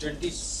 26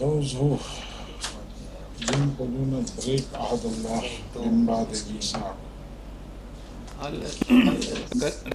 those who ينقضون break عهد الله من بعد ميثاقه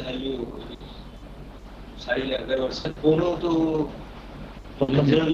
હાલી સારી અગર વરસાદ પૂરો તો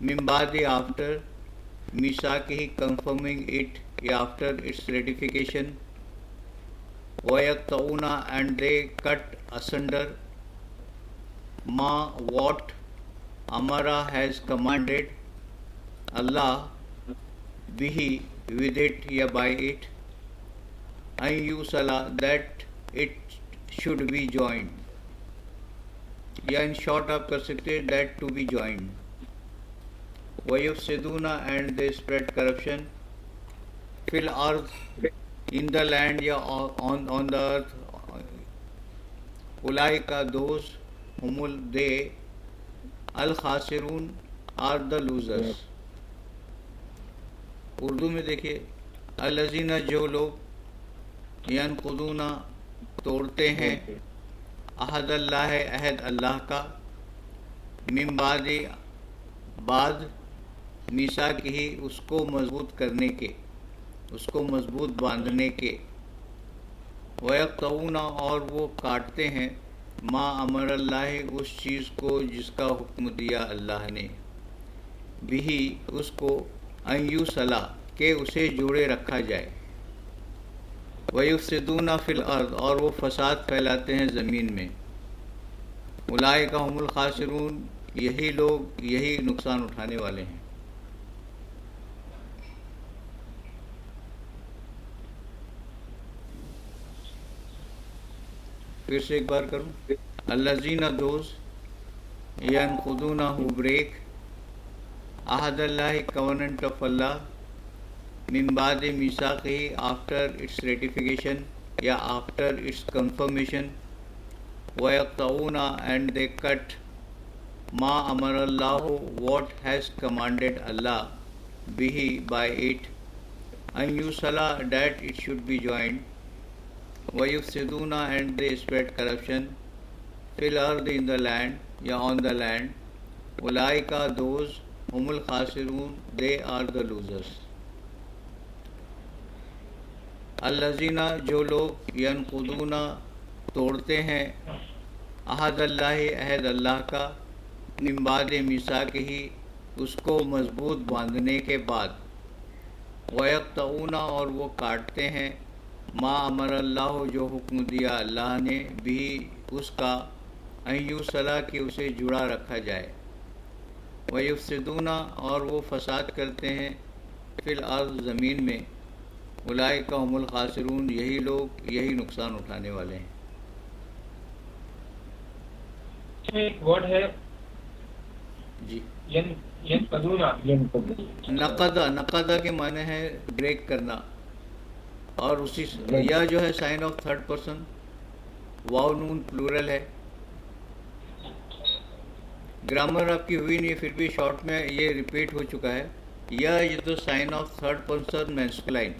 min ba'di after misaqihi confirming it after its ratification, wa yaqta'una and they cut asunder ma what amara has commanded Allah bihi with it ya by it, an yusala that it should be joined, یا ان short آپ کر سکتے that to be joined. وَيُفْسِدُونَ and they spread corruption فِي الْأَرْضِ in the land یا on the earth. اولئک those ہم they الخاسرون are the losers. Urdu میں دیکھیے الذین جو لوگ ینقضون توڑتے ہیں عہد اللہ عہد اللہ کا من بعد میثاق ہی اس کو مضبوط کرنے کے اس کو مضبوط باندھنے کے ویقطعون اور وہ کاٹتے ہیں ما امر اللہ اس چیز کو جس کا حکم دیا اللہ نے بھی اس کو ان یوصلا کہ اسے جوڑے رکھا جائے وَيُفْسِدُونَ فِي الْأَرْضِ اور وہ فساد پھیلاتے ہیں زمین میں. اولئک هم الخاسرون یہی لوگ یہی نقصان اٹھانے والے ہیں. پھر سے ایک بار کروں. الذین دوز ینقضون who break عہد اللہ covenant of Allah من بعد میثاقہ after its ratification یا after its confirmation وَيَقْطَعُونَ and they cut ما امر اللہ what has commanded Allah bihi by it in یوصلا that it should be joined وَيُفْسِدُونَ and they spread corruption فِي الْأَرْضِ in the land یا on the land. اولئک those ہم الخاسرون they are the losers. الذین جو لوگ ینقضون توڑتے ہیں عہد اللہ عہد اللہ کا من بعد میثاقہ اس کو مضبوط باندھنے کے بعد ویقطعون اور وہ کاٹتے ہیں ما امر اللہ جو حکم دیا اللہ نے بھی اس کا ان یوصلا کہ اسے جڑا رکھا جائے ویفسدون اور وہ فساد کرتے ہیں فی الارض زمین میں. اولئک هم الخاسرون یہی لوگ یہی نقصان اٹھانے والے ہیں. ایک ورڈ ہے جی نقدہ کے معنی ہے بریک کرنا اور اسی یا جو ہے سائن آف تھرڈ پرسن واو نون پلورل ہے. گرامر آپ کی ہوئی نہیں ہے پھر بھی شارٹ میں یہ ریپیٹ ہو چکا ہے. یہ تو سائن آف تھرڈ پرسن مینسکلائن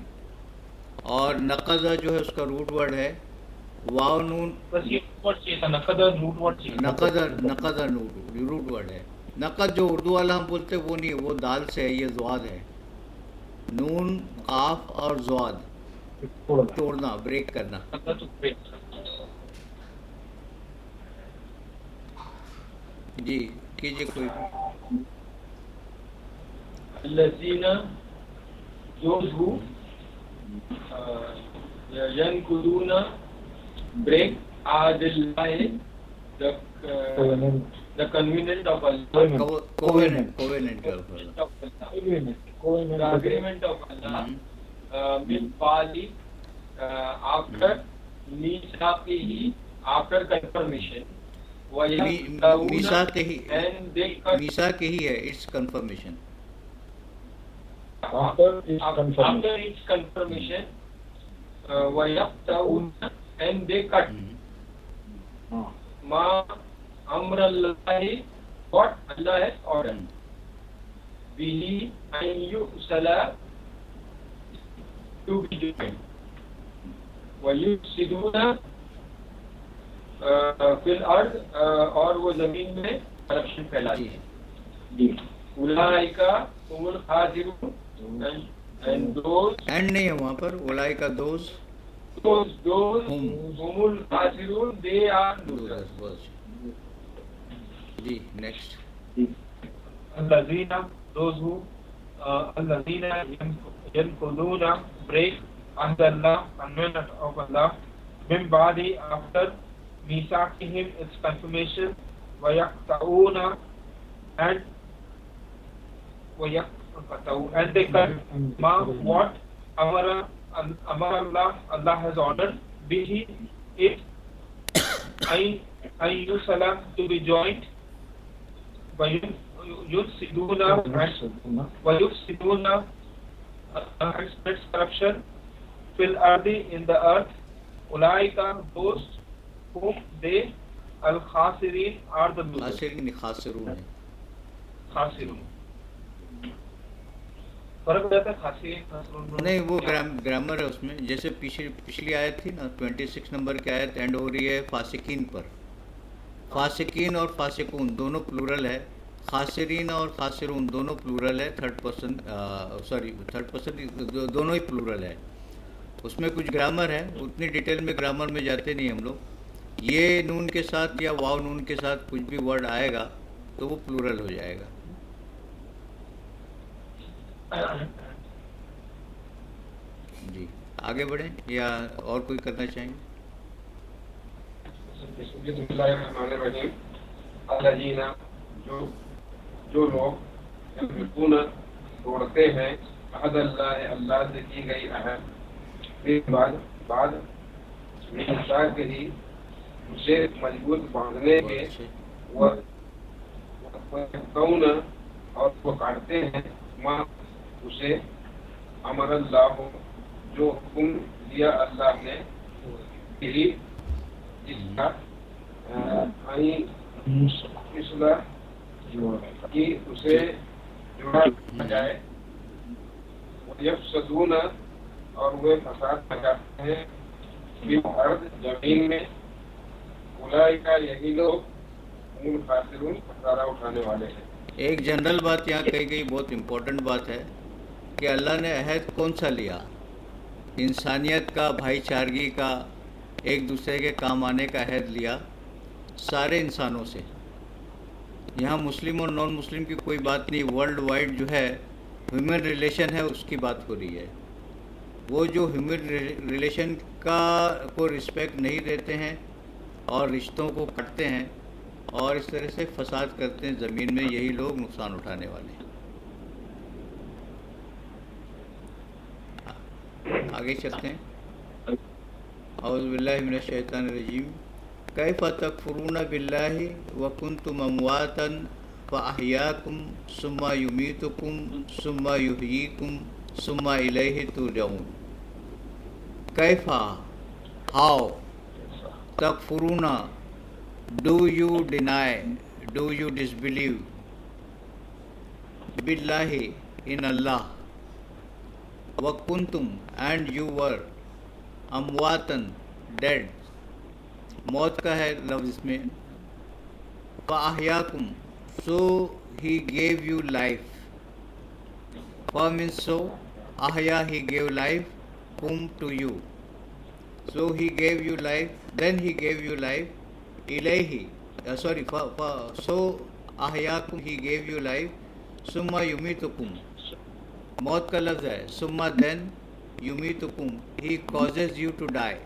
اور نقضہ جو ہے اس کا روٹ ورڈ ہے واو نون. نقدہ روٹ ورڈ ہے. نقد جو اردو والا ہم بولتے ہیں وہ نہیں، وہ دال سے ہے، یہ زواد ہے. نون قاف اور زواد توڑنا بریک کرنا. جی کیجیے کوئی. الذین those who ينقضون break عهد الله the covenant of Allah covenant the agreement of Allah min ba'di after misaqihi after confirmation میثاق he and they cut میثاق ہی ہے its confirmation. after its confirmation وَيَقْطَعُونَ and they cut ma amr Allah what Allah has ordered bihi an yusala to be joined وَيُفْسِدُونَ فی الارض اور وہ زمین میں corruption پھیلاتے ہیں. اولئک هم الخاسرون and those اینڈ نہیں ہے وہاں پر. اولئک دوز هم الخاسرون they are losers. جی نیکسٹ. الذین those who الذین ينقضون break عهد Allah, covenant of Allah, من بعد after ميثاقهم its confirmation, ويقطعون and they cut ma what amara Allah, Allah has ordered, bihi it ay yusala to be joined, ويفسدون and spreads corruption, fil ardi in the earth, ulaika those whom they al khasirin are the losers. خاسرون ہے. خاسرون فرق رہتا ہے خاسرین خاسرون نہیں وہ grammar ہے اس میں. جیسے پچھلی آیت تھی نا 26 نمبر کی آیت اینڈ ہو رہی ہے فاسقین پر. فاسقین اور فاسقون دونوں پلورل ہے. خاسرین اور خاسرون دونوں پلورل ہے. تھرڈ پرسن دونوں ہی پلورل ہے. اس میں کچھ گرامر ہے, اتنی ڈیٹیل میں گرامر میں جاتے نہیں ہم لوگ. یہ نون کے ساتھ یا واو نون کے ساتھ کچھ بھی ورڈ آئے گا تو وہ پلورل ہو جائے گا. جی آگے بڑھیں یا اور کوئی کرنا چاہیں گے؟ بسم اللہ الرحمن الرحیم. الذین جو لوگ یملکون توڑتے ہیں عہد اللہ, اللہ سے کی گئی عہد, پھر بعد میثاق ہی اسے مضبوط باندھنے کے, وَيَقْطَعُونَ اور وہ کاٹتے ہیں ما اسے امر اللہ جو حکم دیا اللہ نے, یہی جس کا اصلاح کی اسے جوڑا جائے, یفسدون اور وہ فساد مچاتے ہیں فی الارض زمین میں, اولئک یہی لوگ هم الخاسرون خسارہ اٹھانے والے ہیں. ایک جنرل بات یہاں کہی گئی, بہت امپورٹنٹ بات ہے کہ اللہ نے عہد کون سا لیا؟ انسانیت کا, بھائی چارگی کا, ایک دوسرے کے کام آنے کا عہد لیا سارے انسانوں سے. یہاں مسلم اور نان مسلم کی کوئی بات نہیں. ورلڈ وائڈ جو ہے ہیومن ریلیشن ہے اس کی بات ہو رہی ہے. وہ جو ہیومن ریلیشن کو رسپیکٹ نہیں دیتے ہیں اور رشتوں کو کاٹتے ہیں اور اس طرح سے فساد کرتے ہیں زمین میں, یہی لوگ نقصان اٹھانے والے ہیں. آگے چلتے ہیں. اعوذ باللہ من الشیطان الرجیم. کیف تکفرون باللہ وکنتم امواتا فاحیاکم ثم یمیتکم ثم یحییکم ثم الیہ ترجعون. کیف how تکفرون do you deny, do you disbelieve, billahi in Allah, wa kuntum and you were, amwatan dead, موت کا ہے لفظ اس میں, فاحیاکم so he gave you life, fa means so, ahya he gave life, kum to you, so he gave you life, then he gave you life, ilayhi so ahyakum he gave you life, summa yumitukum موت کا لفظ ہے, summa then yumitukum he causes you to die,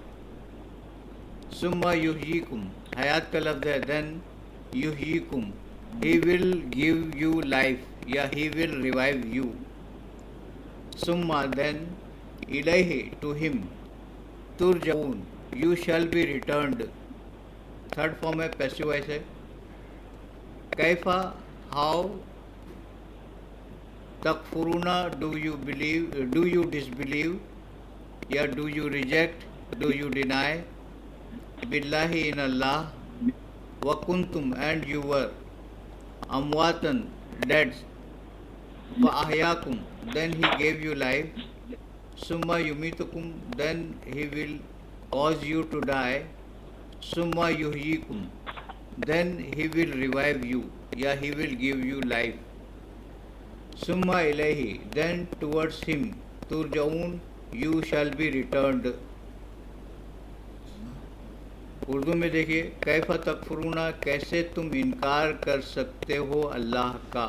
summa yuhyikum حیات کا لفظ ہے, then yuhyikum he will give you life یا he will revive you, summa then ilayhi to him, turjaun you shall be returned. Third form ہے passive voice ہے. کیفا how, تکفرونا do you believe, do you disbelieve یا do you reject, do you deny, باللہ ان اللہ, وکنتم and you were, امواتن ڈیڈ, فاحیاکم then he gave you life, ثم یمیتکم دین ہی ول cause you to die, summa yuhyikum then he will revive you ya he will give you life, summa ilayhi then towards him, turjaun you shall be returned. Urdu میں دیکھیے, کیف تکفرونا کیسے تم انکار کر سکتے ہو اللہ کا,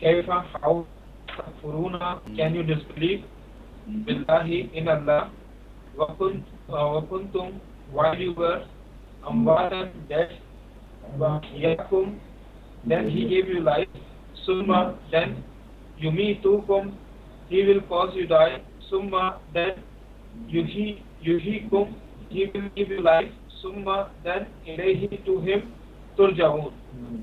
Kaifa, how takfuruna, can you disbelieve billahi in Allah, wakuntum, while you were amwatan, dead, yakum, then he gave you life, summa, then yumitukum, he will cause you die, summa, then yuhikum, he will give you life, summa, then ilayhi, to him, turjaun,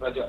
Raja.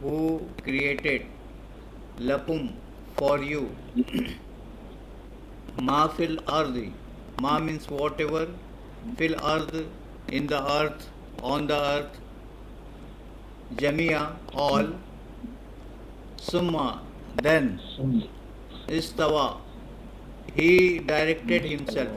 who created, lakum, for you, ma fil ardi, ma means whatever, fil ard, in the earth, on the earth, jamia, all, summa, then, istawa, he directed himself.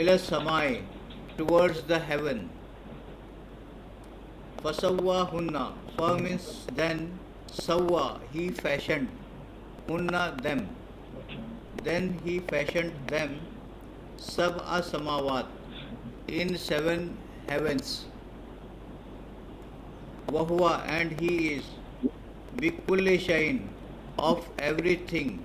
ila samai, towards the heaven. Fasawwa hunna, fa means then, sawwa, he fashioned, hunna, them, then he fashioned them, sab'a samawat, in 7 heavens. Wahuwa, and he is, bikulli shayin, of everything,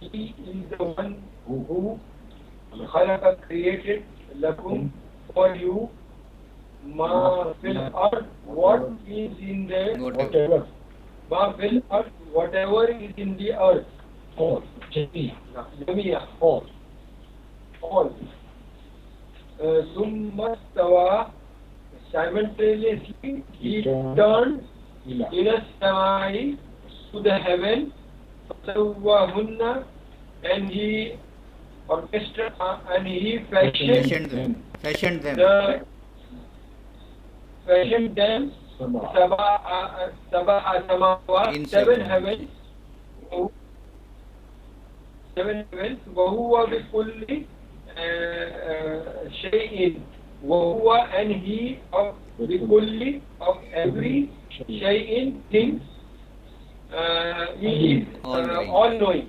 he is the one who khalaqa created lakum for you ma fil earth what is in the whatever ma fil earth whatever is in the earth all jamiya all summa stawa simultaneously he turned ila samai to the heaven fasawwahunna and he orchestrated and he fashioned them sab'a samawat seven heavens wa huwa bi kulli shay'in wa huwa and he of bi kulli of every shay'in things he is all knowing.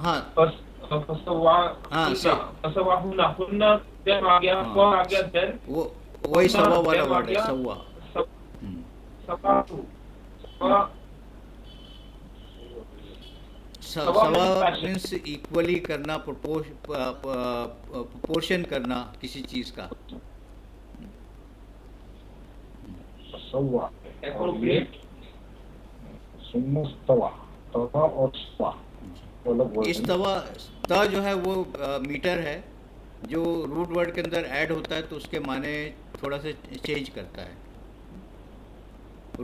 ہاں فسواہن دین آ گیا ہاں، کون آ گیا دین وہی سوا والا word ہے، سوا. سوا مینس ایکولی کرنا، پرپورشن کرنا کسی چیز کا. سوا ثم استوى توا اور استوى الگ ورڈ ہے. استوا تا جو ہے وہ میٹر ہے، جو روٹ ورڈ کے اندر ایڈ ہوتا ہے تو اس کے معنی تھوڑا سا چینج کرتا ہے.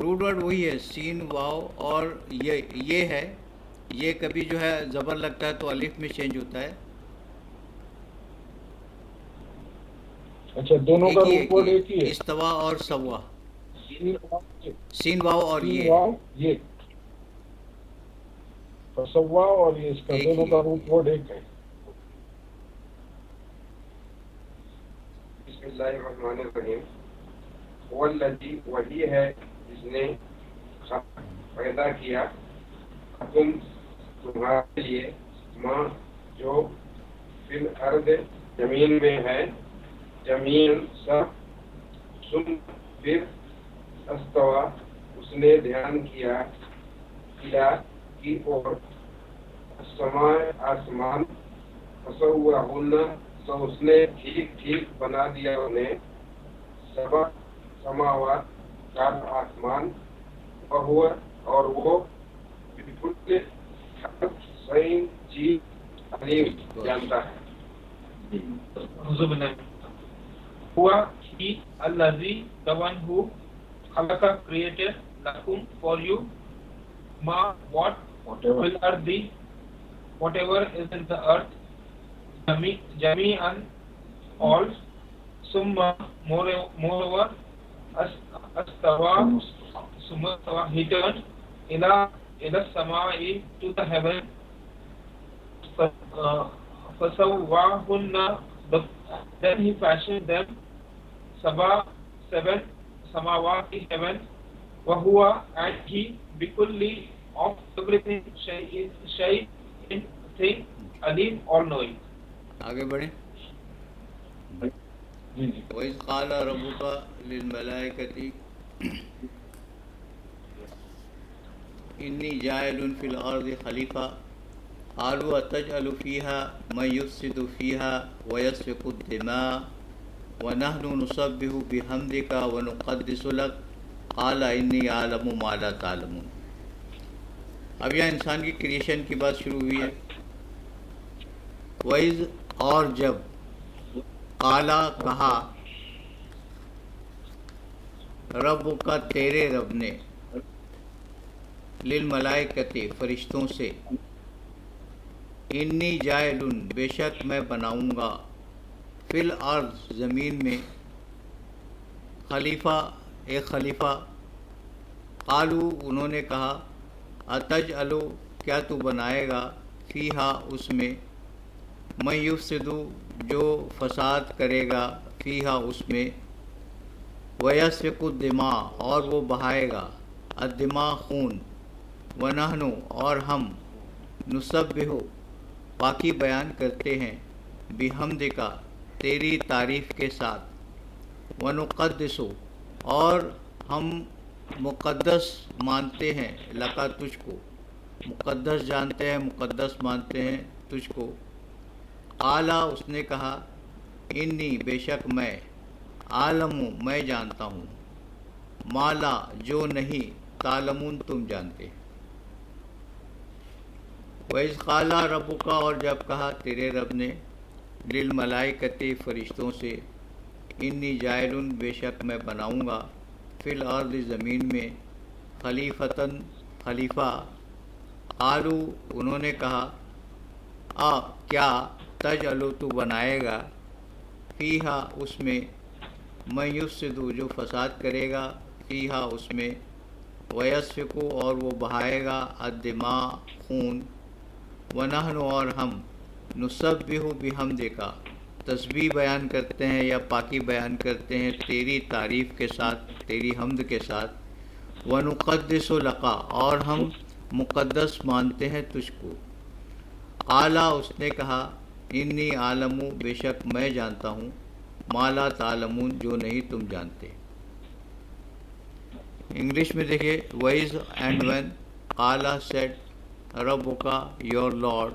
روٹ ورڈ وہی ہے سین واو، اور یہ ہے، یہ کبھی جو ہے زبر لگتا ہے تو الف میں چینج ہوتا ہے. اچھا دونوں کا روٹ ورڈ ایک ہی ہے. استوا اور سوا، سین واو اور یہ فسوا اور یہ اس کا ایک دونوں ہی کا ہے. روٹ ورڈ ایک ہے. بسم اللہ الرحمن الرحیم. والذی، وہی ہے جس نے پیدا کیا تم تمہارے لیے ماں جو فی الارض زمین میں ہے، زمین سب، ثم پھر استوا اس نے دھیان کیا، الی کی اور، السماء آسمان، فسواہن تو اس نے ٹھیک ٹھیک بنا دیا انہیں، سبع سماوات سات آسمان، وہو اور وہ بکل صحیح چیز علیم جانتا ہے. ہوا ہی الذی the one who خلق created lakum for you ma what will earth be whatever is in the earth jami'an all summa moreover astawa he turned ila samai to the heaven fasawwahunna then he fashioned them seven samawati heaven wahuwa and he bikulli of everything shay in thing alim all knowing. آگے بڑھیں. وَإِذْ قَالَ رَبُّكَ لِلْمَلَائِكَةِ إِنِّي جَاعِلٌ فِي الْأَرْضِ خَلِيفَةً قَالُوا أَتَجْعَلُ فِيهَا مَن يُفْسِدُ فِيهَا وَيَسْفِكُ الدِّمَاءَ وَنَحْنُ نُسَبِّحُ بِحَمْدِكَ وَنُقَدِّسُ لَكَ قَالَ إِنِّي أَعْلَمُ مَا لَا تَعْلَمُونَ. اب یہاں انسان کی کریشن کی بات شروع ہوئی ہے. وَإِذْ اور جب، قالا کہا، رب کا تیرے رب نے، للملائکۃ فرشتوں سے، انی جاعلٌ بے شک میں بناؤں گا، فی الارض زمین میں، خلیفہ ایک خلیفہ. قالو انہوں نے کہا، اتجعلو کیا تو بنائے گا، فیہا اس میں، من یفسدو جو فساد کرے گا، فیہا اس میں، ویسفک الدماء اور وہ بہائے گا، الدماء خون، ونحن اور ہم، نسبح پاکی بیان کرتے ہیں، بحمدک تیری تعریف کے ساتھ، ونقدس اور ہم مقدس مانتے ہیں، لکا تجھ کو، مقدس جانتے ہیں، مقدس مانتے ہیں تجھ کو. قالا اس نے کہا، انی بے شک میں، عالم میں جانتا ہوں، مالا جو نہیں، تعلمون تم جانتے. وَإِذْ قَالَ رَبُّكَ اور جب کہا تیرے رب نے، للملائکۃ فرشتوں سے، انی جاعلٌ بے شک میں بناؤں گا، فی الارض زمین میں، خلیفتاً خلیفہ. قالو انہوں نے کہا، کیا تجعلو تو بنائے گا، فیہا اس میں، من یفسدو جو فساد کرے گا، فیہا اس میں، ویسفکو اور وہ بہائے گا، الدماء خون، ونحن اور ہم، نسبح بحمدک تسبیح بیان کرتے ہیں یا پاکی بیان کرتے ہیں تیری تعریف کے ساتھ، تیری حمد کے ساتھ، ونقدس لک اور ہم مقدس مانتے ہیں تجھ کو. قالا اس نے کہا انی عالمو بے شک میں جانتا ہوں ما لا تعلمون جو نہیں تم جانتے. انگلش میں دیکھیے وائز اینڈ وین قالا سیڈ ربکا یور لارڈ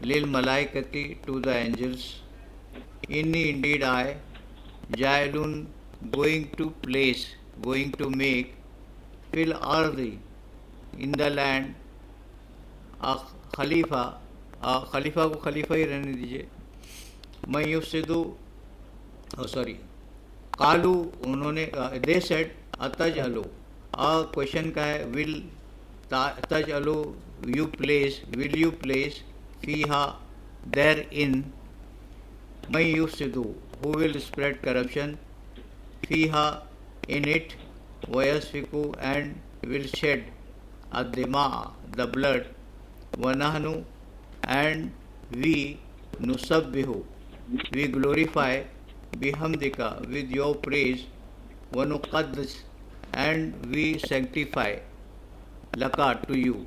للملائکتی ٹو دا اینجلس انی انڈیڈ آئی جائلون going to place, going to make fil ardi in the land خلیفہ خلیفہ کو خلیفہ ہی رہنے دیجیے. میں یفسدو سوری قالو انہوں نے دے سیڈ اتجعلو کوشچن کا ہے ول تجعلو you place will you place فیہا دیر ان میں یفسدو who will spread corruption فیہا in it ویسفکو and will shed الدماء the blood ونحن and we نسبح we glorify بحمدکا with your praise ونقدس and we sanctify لکا to you.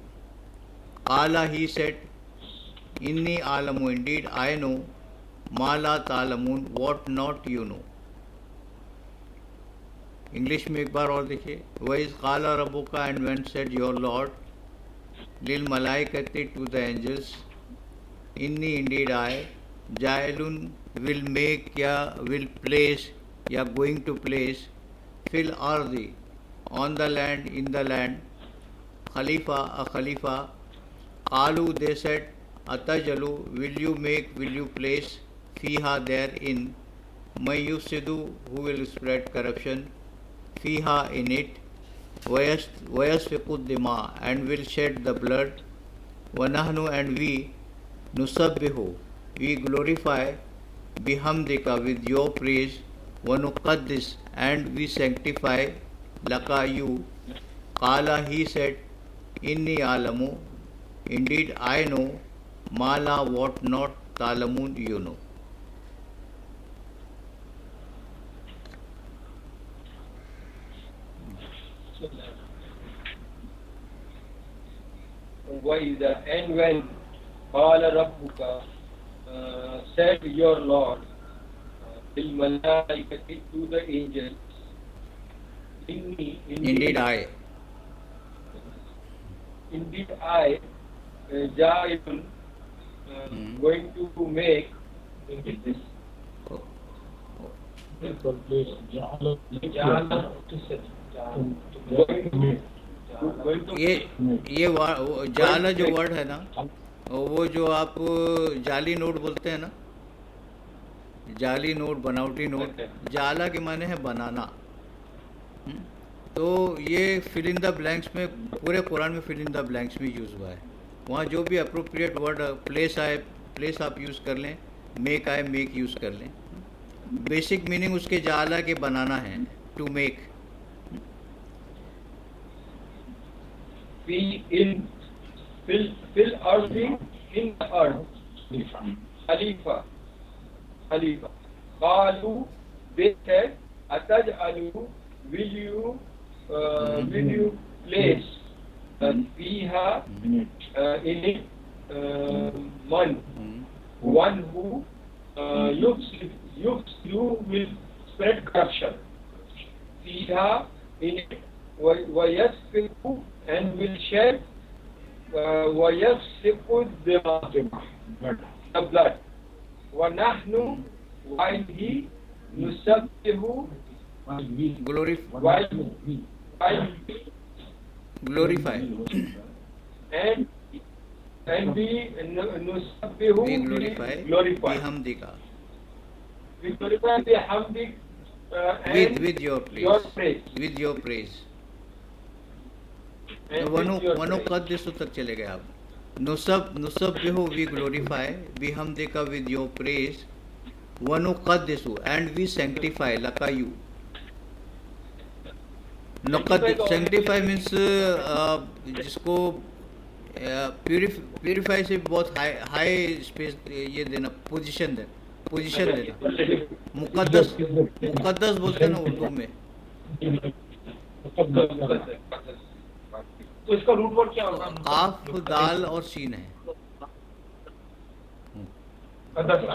قالا he said انی عالم indeed I know ما لا تعلمون what not you know. English میں ایک بار اور دیکھیے وَإِذْ قَالَ رَبُّكَ and when said your Lord لِلْمَلَائِكَةِ to the angels inni indeed I جَائِلٌ will make یا will place یا going to place fil ardi on the land in the land khalifa a khalifa. قالوا they said atajalu will you make will you place fiha therein may yufsidu who will spread corruption fiha in it wayasfiqu dima and will shed the blood wanahnu and we nusabbihu we glorify bihamdika with your praise wanuqaddis and we sanctify laka you. Qala he said inni alamu indeed I know ma la what not ta'lamun you know. وَإِذَا and when قَالَ رَبُّكَ said your Lord لِلْمَلَائِكَةِ to the angels Indeed I جَائِلٌ going to make this یہ جعل جو word ہے نا وہ جو آپ جعلی نوٹ بولتے ہیں نا جعلی نوٹ بناوٹی نوٹ جعلہ کے معنی ہے بنانا. تو یہ فل ان دا بلینکس میں پورے قرآن میں فل ان دا بلینکس میں یوز ہوا ہے. وہاں جو بھی اپروپریٹ ورڈ پلیس آئے پلیس آپ یوز کر لیں میک آئے میک یوز کر لیں. بیسک میننگ اس کے جعلہ کے بنانا ہے ٹو میک. فل ارض ان ارض خلیفہ خلیفہ. قالوا they said اتجعلوا will you place fiha in it one who you will spread corruption fiha in it ويسفك and will shed ويسفك the blood ونحن while he نسبح glorify and we نسبح we glorify بحمدika we glorify بحمدك with your praise with your praise. ونقدس تک چلے گئے آپ. نسبح we glorify بحمدika with your praise ونقدس and we sanctify لکا you. sanctify means جس کو purify سے بہت ہائی اسپیس یہ دینا پوزیشن دینا. مقدس بولتے ہیں نا اردو میں. تو اس کا روٹ ورڈ کیا ہوگا؟ قاف دال اور سین ہے. Qadasa.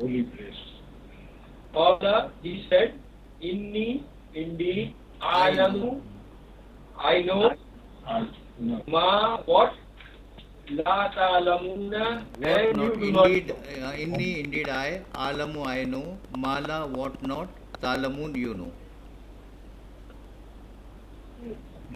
holy place. Qala, he said, Inni, indeed, I know, No. ma what? La ta'lamuna, and you do not Indeed, indeed I, alamu I know, mala what not, talamun you know.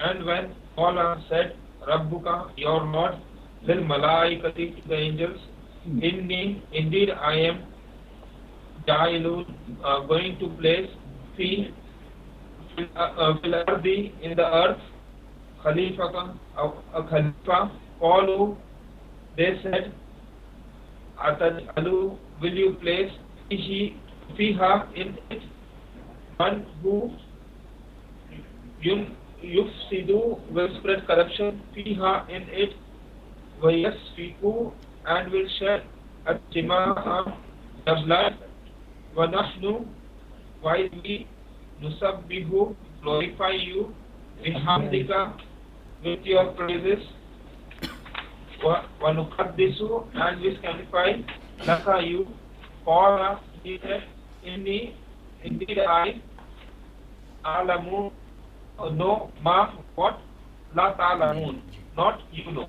And when Allah said, Rabbuka, your Lord, lil malaikati, the angels, indeed I am going to place fil ardi, in the earth, khalifa, qalu, they said, Atajalu, will you place fiha, in it, one who yufsidu, will spread corruption, fiha, in it, wa yasfiku, and will shed at-tima'a, the blood, wa nahnu, while we nusabbihu, glorify you, bihamdika, with your praises, wa nukaddisu, and we sanctify laka you. Qala, he said, indeed I alamu, know ma what, la ta'lamun, not you know.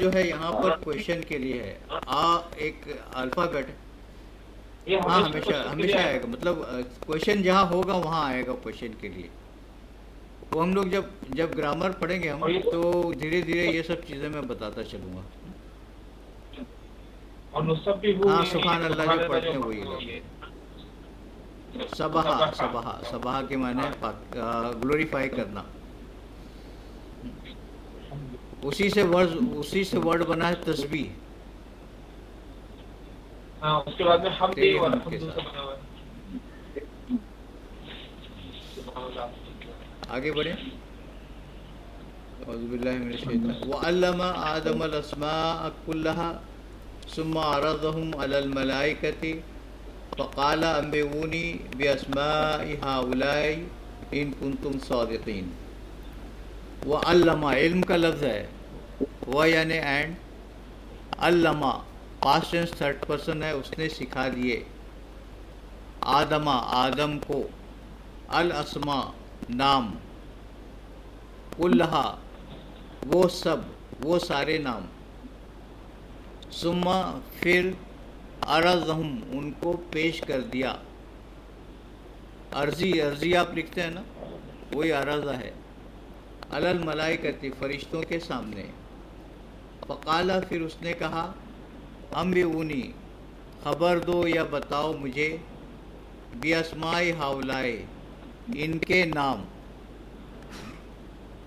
جو ہے یہاں پر question کے لیے ہے. ایک alphabet ہے. یہ ہاں ہمیشہ آئے گا. مطلب کویشچن جہاں ہوگا وہاں آئے گا کویشچن کے لیے. وہ ہم لوگ جب گرامر پڑھیں گے ہم تو دھیرے دھیرے یہ سب چیزیں میں بتاتا چلوں گا. اور نصب بھی ہاں سبحان اللہ جو پڑھتے ہیں وہی لوگ. سبحہ کے معنی گلوریفائی کرنا. اسی سے ورڈ بنا ہے تسبیح. ہاں اس کے بعد میں ہم تیری بھی اور حمد کے الحمد ساتھ. سے بنا ہوا ہے. سبحان اللہ. آگے بڑھیں. اعوذ باللہ من الشیطان. وعلم آدم الاسماء كلها ثم عرضهم على الملائکة فقال انبئونی باسماء هؤلاء ان کنتم صادقین. وعلم علم کا لفظ ہے. وہ یعنی اینڈ. علم پاسٹ ٹینس تھرڈ پرسن ہے. اس نے سکھا دیے آدم کو الاسماء نام کلہا وہ سب وہ سارے نام. ثم پھر عرضہم ان کو پیش کر دیا. عرضی آپ لکھتے ہیں نا وہی عرضہ ہے. علی الملائکۃ فرشتوں کے سامنے. فقالا پھر اس نے کہا انبئونی خبر دو یا بتاؤ مجھے باسماء ہؤلاء ان کے نام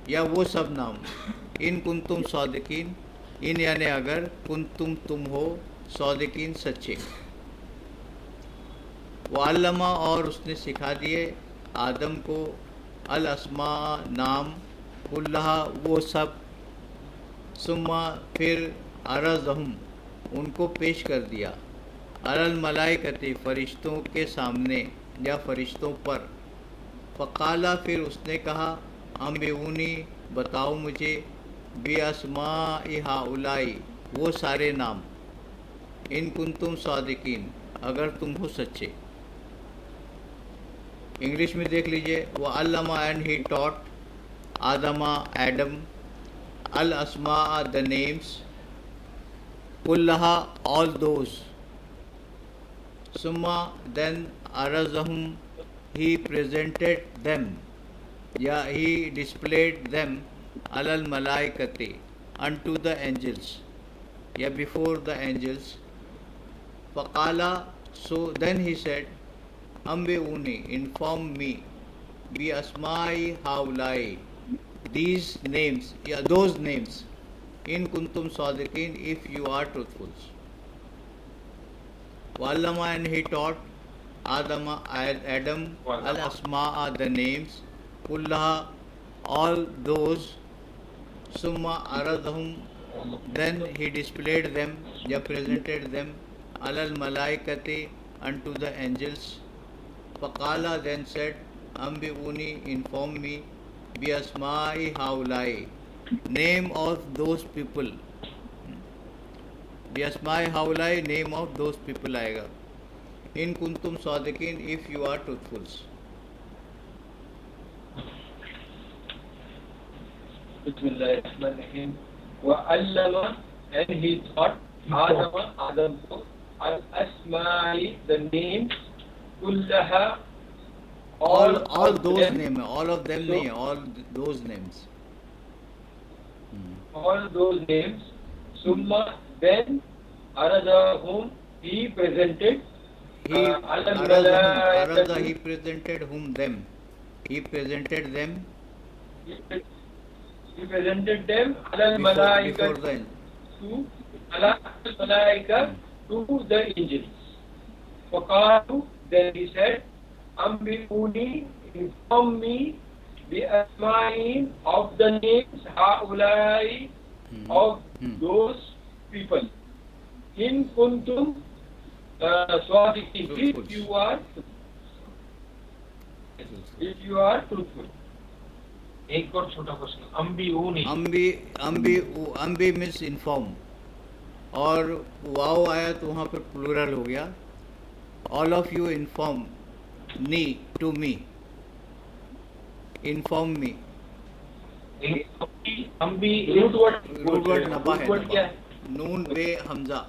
یا وہ سب نام. ان کنتم صادقین ان یعنی اگر کنتم تم ہو صادقین سچے. وعلمہ اور اس نے سکھا دیے آدم کو الاسماء نام کلہا وہ سب. ثم پھر عرضہم ان کو پیش کر دیا علی الملائکۃ فرشتوں کے سامنے یا فرشتوں پر. فقالا پھر اس نے کہا انبئونی بتاؤ مجھے باسماء ہؤلاء وہ سارے نام ان کنتم صادقین اگر تم ہو سچے. انگلش میں دیکھ لیجئے. وعلم اینڈ ہی ٹاٹ ایڈم الاسماء the names کلہا all those. ثم then عرضہم he presented them یا he displayed them علی الملائکۃ unto the angels یا before the angels. فقالا so then he said انبئونی inform me باسماء ہؤلاء these names یا those names in kuntum Sadequain if you are truthful. وعلم and he taught Adam al-asma'a the names kullaha all those. Summa aradhum then he displayed them ya presented them alal malaikati unto the angels. Faqala then said ambiuni inform me bi asma'i haulai name of those people. bi asma'i haulai name of those people aayega in kuntum sadiqin if you are truthful. Bismillahirrahmanirrahim. وَعَلَّمَ and he taught Adam al-asma'i the names kullaha all those names all of them nahi all those names all those names. Summa then aradahum he presented he arada he presented whom them he presented them alal malaika to the angels. Faqalu then he said ambiuni inform me the asma'in of the names haulai of those people in kuntum sadiqin if you are truthful. ایک اور چھوٹا question امبی means inform اور واو آیا تو وہاں پر plural ہو گیا. all of you inform me to me inform me root word نبا ہے. ورڈ کیا ہے؟ نون بے حمزہ.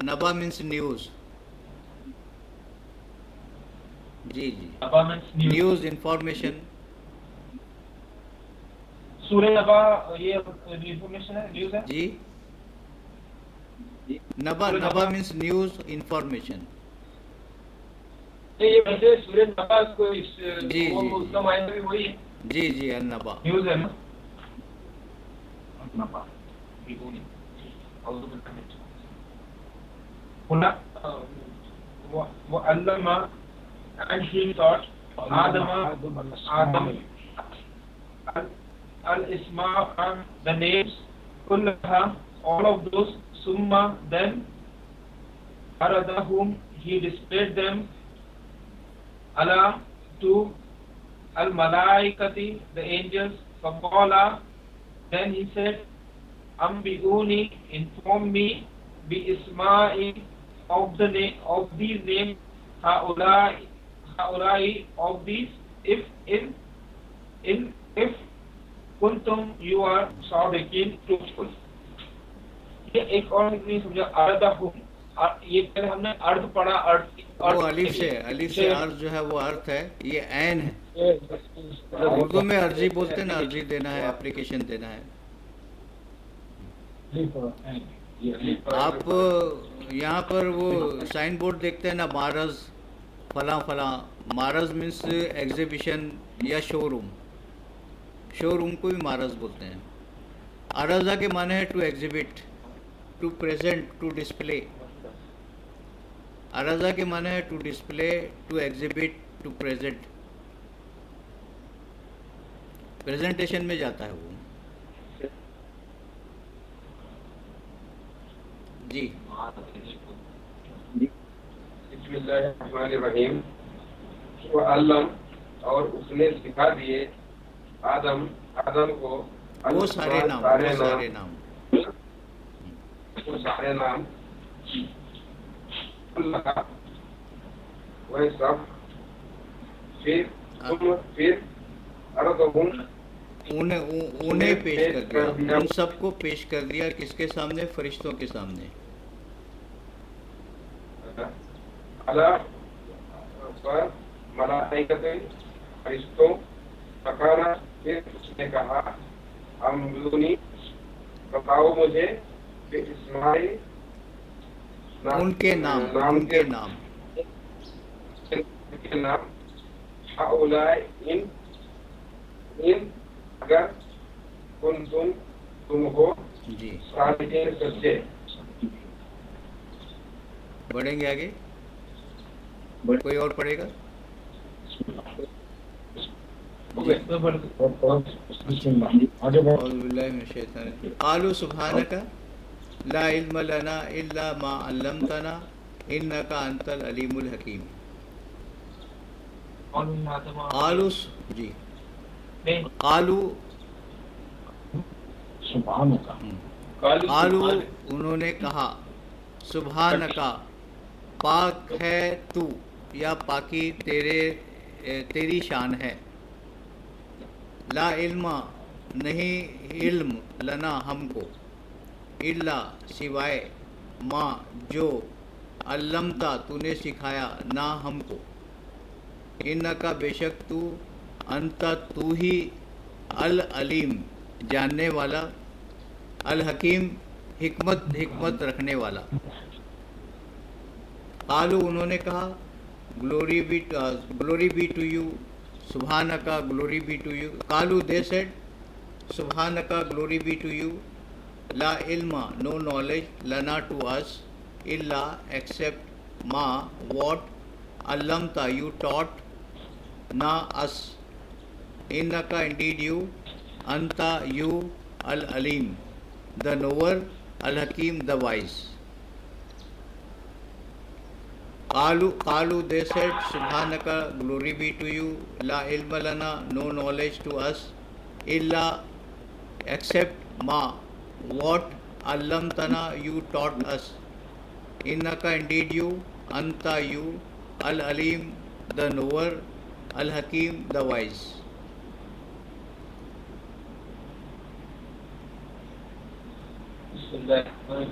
نبا مینس نیوز. جی جی. نبا means news. News information. سورہ نبا یہ انفارمیشن ہے، نیوز ہے. جی. نبا مینس نیوز انفارمیشن. یہ ویسے سورہ نبا کو جی اس کا معنی بھی وہی ہے، جی جی. النبا. نیوز ہے نا. وَعَلَّمَ and he taught Adam al-isma, the names, kullaha, all of those, summa, then aradahum, he displayed them, ala, to al-malaikati, the angels, faqala, then he said, ambiuni, inform me, bi isma'i, of the name of these names, haulai of these, if kuntum you are sadiqin, truthful. یہ ایک اور نہیں سمجھا. اردہم، یہ پہلے ہم نے ارد پڑھا. وہ الف سے عرض جو ہے وہ ارتھ ہے. یہ عین ہے. اردو میں عرضی بولتے ہیں نا. عرضی دینا ہے، اپلیکیشن دینا ہے. آپ یہاں پر وہ سائن بورڈ دیکھتے ہیں نا، معرض فلاں فلاں. معرض مینس ایگزیبیشن یا شو روم. شو روم کو بھی معرض بولتے ہیں. عرضہ کے معنی ہے to exhibit, to present, to display. عرضہ کے معنی ہے to display, to exhibit, to present. Presentation میں جاتا ہے وہ. جی. بسم اللہ الرحمن الرحیم. وعلم، اور اس نے سکھا دیے آدم کو وہ سارے نام اللہ وہ سب. پھر عرضہم، انہیں پیش کر دیا. ان سب کو پیش کر دیا. کس کے سامنے؟ فرشتوں کے سامنے. اللہ پر ملائکت، فرشتوں. فقال، پھر اس نے کہا، امبیونی، بتاؤ مجھے، اسماعیل، ان کے نام. ہؤلاء، ان اگر تم ہو جی. صادقین، سچے. بڑھیں گے آگے. کوئی اور پڑھے گا؟ قالوا سبحانك لا علم لنا الا ما علمتنا انك انت العليم الحكيم. جی. قالوا انہوں نے کہا، سبحانک، پاک ہے تو، یا پاکی تیری شان ہے. لا علم، نہیں علم، لنا ہم کو، الا سوائے، ما جو، علمتا تو نے سکھایا، نہ ہم کو، انکا بے شک تو، انتا تو ہی، العلیم جاننے والا، الحکیم حکمت رکھنے والا. قالو انہوں نے کہا، گلوری بی ٹو یو، سبحانکا گلوری بی ٹو یو. قالو دے سیڈ، سبحانکا گلوری بی ٹو یو، لا علم نو نالج، لنا ٹو اس، الا ایکسپٹ ما واٹ، علمتا یو ٹاٹ، نا اس، انکا انڈیڈ یو، انتا یو، العلیم the knower، الحکیم the wise. قالو they said، سبحانکا glory be to you، لا علم لنا no knowledge to us، الا except ما what، علمتنا you taught us، انکا indeed you، انتا you، العلیم the knower، الحکیم the wise.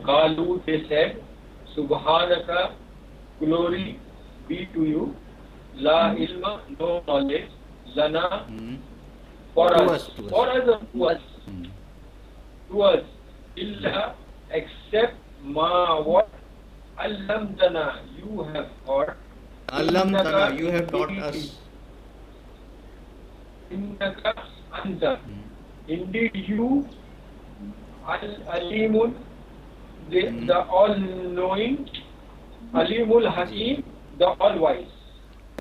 قالوا, they said, Subhanaka, glory be to you, La ilma, no knowledge, Lana, for To us, us, to us. for us or to us, to us, illa, except ma, what, allamtana, you have taught, Allamtana, you have taught us. innaka anta, indeed you, alimun, the all-knowing, alimul hakim, the all-wise.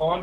All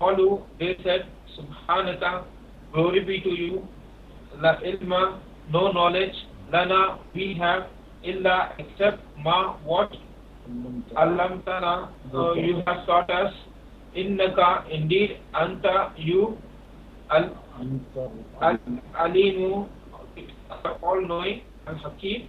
Qalu, they said, Subhanaka, glory be to you, La ilma, no knowledge, Lana, we have, Illa, except Ma, what? Allamtana, you have taught us, Innaka, indeed, Anta, you, Alimu, all-knowing, Al-Hakim,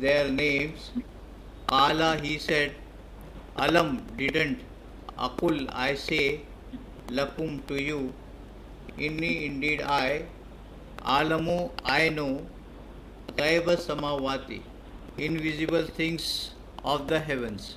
their names Qala he said Alam didn't Aqul I say Lakum to you Inni indeed I Alamu I know Ghaiba samawati invisible things of the heavens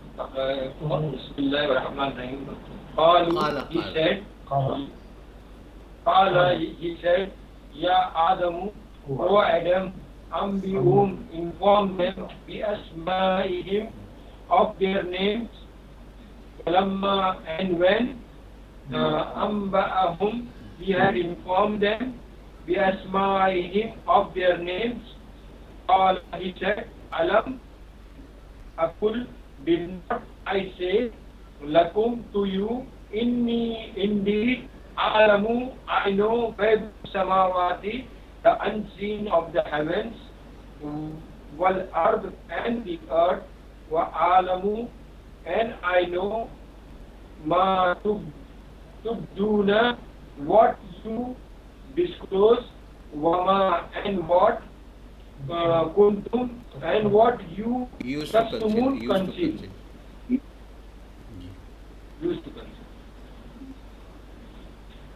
Bismillahirrahmanirrahim. Qalu, he said, Ya Adamu, O Adam, Ambihum, inform them, bi asma'ihim, of their names, and when Amba'ahum, he had informed them, بِأَسْمَائِهِمْ of their names. قال, he said, Alam Akul, did not I say, Lakum, to you, Inni, indeed, Alamu, I know, Ghaib Samawati, the unseen of the heavens, Wal Ard, and the earth, Wa Alamu, and I know, Ma Tubduna, what you disclose, Wama, and what Kuntum, and what you used to Taktumun conceal. used to conceal.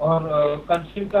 اور conceal کا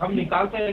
ہم نکالتے ہیں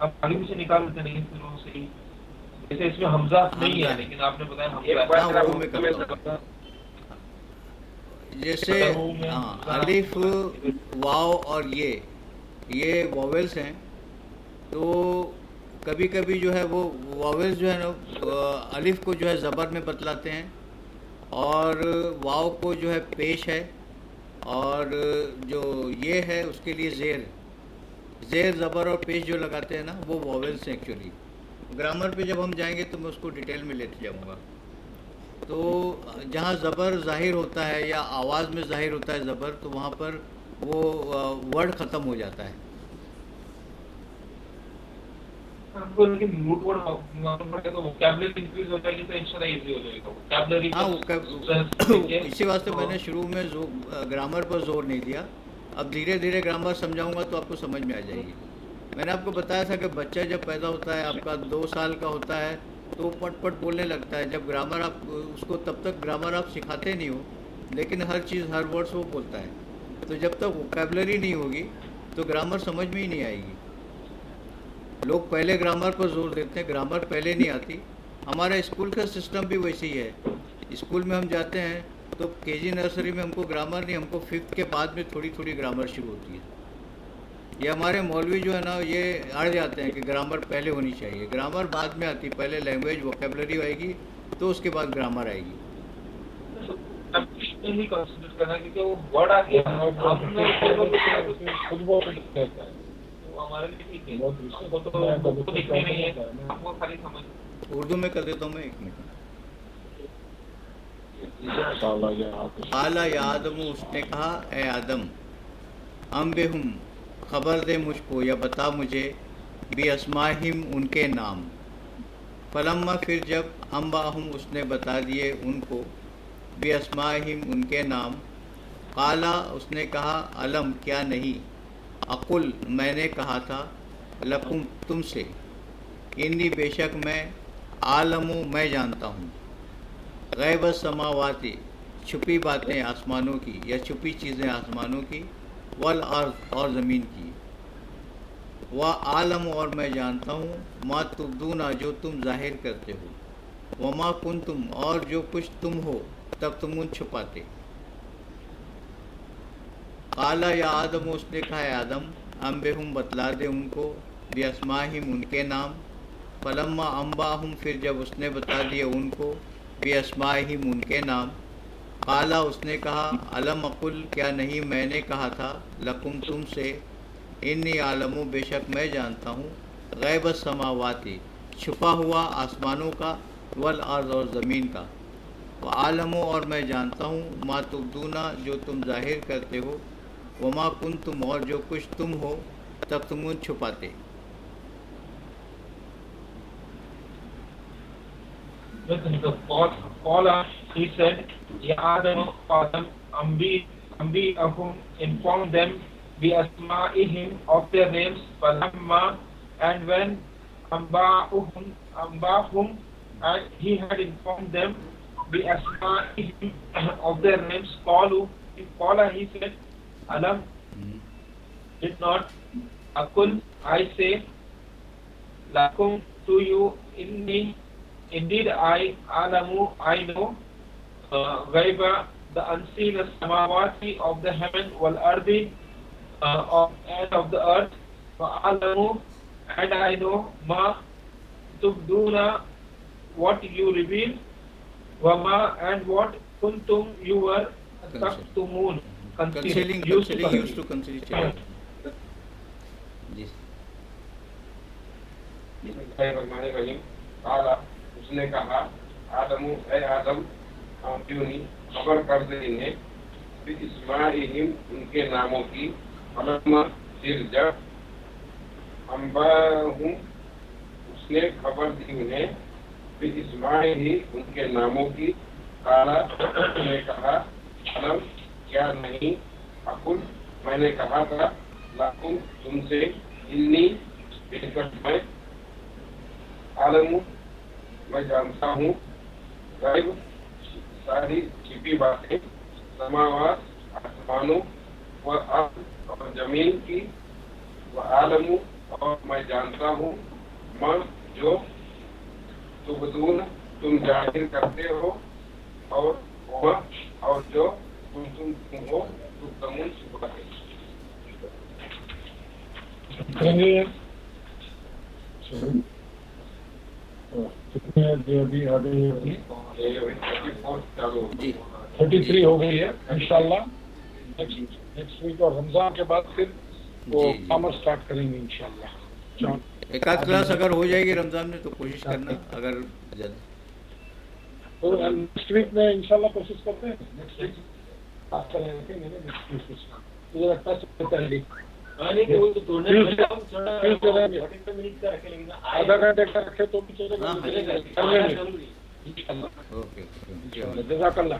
ہم آگے بھی سے نکال لیتے نہیں پھر وہ صحیح. جیسے اس میں حمزہ نہیں ہے لیکن آپ نے بتایا حمزہ. جیسے الف واو اور یہ واویلس ہیں, تو کبھی کبھی جو ہے وہ واویلس جو ہے نا الف کو جو ہے زبر میں بتلاتے ہیں اور واو کو جو ہے پیش ہے, اور جو یہ ہے اس کے لیے زیر زبر اور پیش جو لگاتے ہیں نا وہ واویلس ہیں ایکچولی. گرامر پہ جب ہم جائیں گے تو میں اس کو ڈیٹیل میں لیتے جاؤں گا. تو جہاں زبر ظاہر ہوتا ہے یا آواز میں ظاہر ہوتا ہے زبر, تو وہاں پر وہ ورڈ ختم ہو جاتا ہے. اسی واسطے میں نے شروع میں گرامر پر زور نہیں دیا. اب دھیرے دھیرے گرامر سمجھاؤں گا تو آپ کو سمجھ میں آ جائے گی. میں نے آپ کو بتایا تھا کہ بچہ جب پیدا ہوتا ہے, آپ کا 2 سال کا ہوتا ہے, تو پٹ پٹ بولنے لگتا ہے. جب گرامر آپ اس کو, تب تک گرامر آپ سکھاتے نہیں ہو, لیکن ہر چیز ہر ورڈس وہ بولتا ہے. تو جب تک ووکیبلری نہیں ہوگی تو گرامر سمجھ میں ہی نہیں آئے گی. لوگ پہلے گرامر پر زور دیتے ہیں, گرامر پہلے نہیں آتی. ہمارا اسکول کا سسٹم بھی ویسے ہی ہے. اسکول میں ہم جاتے ہیں تو کے جی نرسری میں ہم کو گرامر نہیں, ہم کو 5th کے بعد میں تھوڑی تھوڑی گرامر شروع ہوتی ہے. یہ ہمارے مولوی جو ہے نا یہ اڑ جاتے ہیں کہ گرامر پہلے ہونی چاہیے. گرامر بعد میں آتی, پہلے لینگویج ووکیبلری آئے گی تو اس کے بعد گرامر آئے گی. اردو میں کر دیتا ہوں میں, 1 منٹ. اعلیٰ یا آدم, اس نے کہا اے آدم, انبہم, خبر دے مجھ کو یا بتا مجھے, بی اسماہم, ان کے نام. فلما, پھر جب, انباہم, اس نے بتا دیے ان کو, بی اسماہم, ان کے نام. قالا, اس نے کہا, علم, کیا نہیں, اقل, میں نے کہا تھا, لکم, تم سے, انی, بے شک میں, عالم, میں جانتا ہوں, غیب السماواتی, چھپی باتیں آسمانوں کی یا چھپی چیزیں آسمانوں کی, والارض, اور زمین کی, وعالم, اور میں جانتا ہوں, ما تبدون, جو تم ظاہر کرتے ہو, وما کنتم, اور جو کچھ تم ہو, تب تم چھپاتے. قالا یا آدم, اس نے کہا اے آدم, انبہم, بتلا دے ان کو, باسماہم, ان کے نام. فلما انباہم, پھر جب اس نے بتا دیا ان کو, باسماہم, ان کے نام. قالا اس نے کہا علم اقل کیا نہیں میں نے کہا تھا لکم تم سے انی عالم بے شک میں جانتا ہوں غیب السماواتی چھپا ہوا آسمانوں کا والارض اور زمین کا وعالم اور میں جانتا ہوں ما تبدون جو تم ظاہر کرتے ہو وما کنتم اور جو کچھ تم ہو تکتمون چھپاتے. Qala, he said, Ya Adam, Anbi'ahum, inform them bi asma'ihim of their names, falamma, and when Ambahum, and he had informed them bi asma'ihim of their names, Qala, he said, Alam, did not, Akul, I say, Lakum, to you, inni, indeed I, Alamu, I know, Ghaiba, the unseen samawati of the heaven, wal ardi, and of the earth, wa Alamu, and I know, ma tubduna, what you reveal, wa ma, and what kuntum you were taktumun, concealing used to conceal. جی قالا اس نے کہا آدم اے آدم انبئونی خبر کر دے انہیں باسمائہم ان کے ناموں کی فلما پھر جب انباہم اس نے خبر دی انہیں باسمائہم ان کے ناموں کی قالا اس نے کہا علم کیا نہیں اقل میں نے کہا تھا لکم تم سے انی بے شک میں عالم میں جانتا ہوں غیب ساری چھپی باتیں سماوات آسمانوں اور زمین کی وعالم اور میں جانتا ہوں ما جو تبدون تم ظاہر کرتے ہو اور وما اور جو تم ہو تم چھپاتے. ابھی آ گئی ہے 33 ہو گئی ہے انشاءاللہ. نیکسٹ ویک اور رمضان کے بعد پھر وہ کامر سٹارٹ کریں گے انشاءاللہ. ایک آدھ کلاس اگر ہو جائے گی رمضان میں تو کوشش کرنا اگر جلد. تو نیکسٹ ویک میں انشاءاللہ کوشش کرتے ہیں. نیکسٹ ویک آپ کریں گے نیکسٹ ویک مجھے لگتا ہے آدھا گھنٹے کا رکھے تو بھی چلے گا. جزاک اللہ.